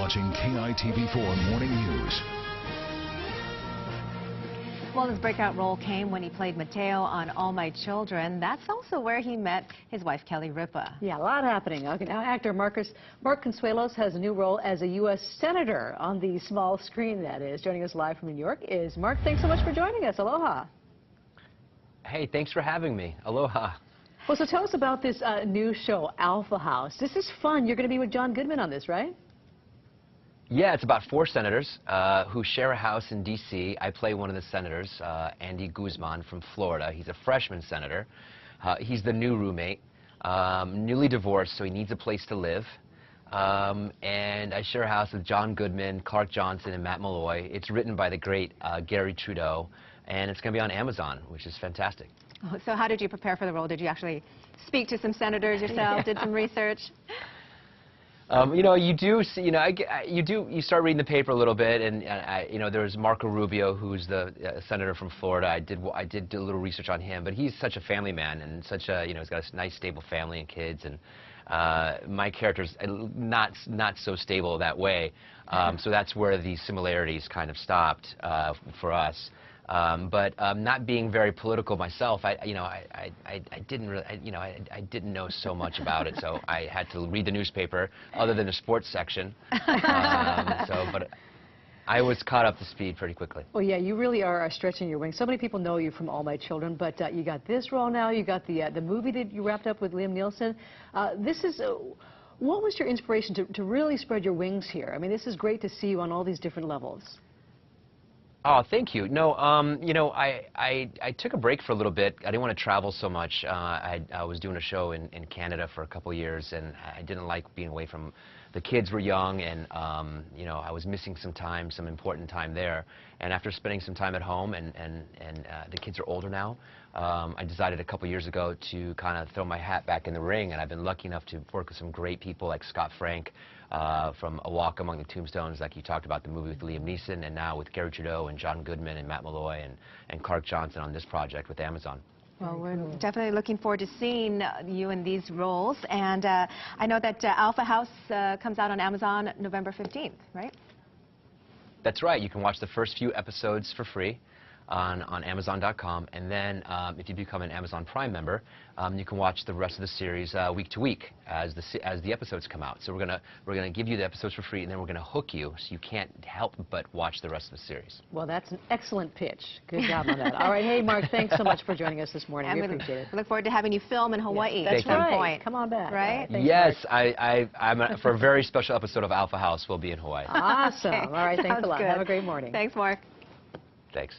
watching KITV4 Morning News. Well, his breakout role came when he played Mateo on All My Children. That's also where he met his wife, Kelly Ripa. Yeah, a lot happening. Okay, now actor Mark Consuelos has a new role as a U.S. Senator on the small screen, that is. Joining us live from New York is Mark. Thanks so much for joining us. Aloha. Hey, thanks for having me. Aloha. Well, so tell us about this new show, Alpha House. This is fun. You're going to be with John Goodman on this, right? Yeah, it's about 4 senators who share a house in D.C. I play one of the senators, Andy Guzman from Florida. He's a freshman senator. He's the new roommate, newly divorced, so he needs a place to live. And I share a house with John Goodman, Clark Johnson, and Matt Malloy. It's written by the great Gary Trudeau, and it's going to be on Amazon, which is fantastic. Oh, so how did you prepare for the role? Did you actually speak to some senators yourself, did some research? You know, you do see, you start reading the paper a little bit, and there's Marco Rubio, who's the senator from Florida. I did do a little research on him, but he's such a family man and such a, he's got a nice stable family and kids, and my character's not so stable that way. So that's where the similarities kind of stopped for us. But not being very political myself, I didn't really, I didn't know so much about it, so I had to read the newspaper, other than the sports section. But I was caught up to speed pretty quickly. Well, yeah, you really are stretching your wings. So many people know you from All My Children, but you got this role now. You got the movie that you wrapped up with Liam Neeson. This is. What was your inspiration to really spread your wings here? I mean, this is great to see you on all these different levels. Oh, thank you. No, I took a break for a little bit. I didn't want to travel so much. I was doing a show in Canada for a couple years, and I didn't like being away from. The kids were young, and I was missing some time, some important time there. And after spending some time at home, and the kids are older now, I decided a couple years ago to kind of throw my hat back in the ring, and I've been lucky enough to work with some great people like Scott Frank from A Walk Among the Tombstones, like you talked about, the movie with Liam Neeson, and now with Gary Trudeau and John Goodman and Matt Malloy and Clark Johnson on this project with Amazon. Well, we're definitely looking forward to seeing you in these roles. And I know that Alpha House comes out on Amazon November 15th, right? That's right. You can watch the first few episodes for free on Amazon.com, and then if you become an Amazon Prime member, you can watch the rest of the series week to week as the episodes come out. So we're gonna give you the episodes for free, and then we're gonna hook you so you can't help but watch the rest of the series. Well, that's an excellent pitch. Good job on that. All right, hey Mark, thanks so much for joining us this morning. We appreciate it. We look forward to having you film in Hawaii. Yes, that's at some right. point. Come on back. Right? Thanks, yes, Mark. for a very special episode of Alpha House, we'll be in Hawaii. Awesome. Okay. All right, thanks Sounds a lot. good. Have a great morning. Thanks, Mark. Thanks.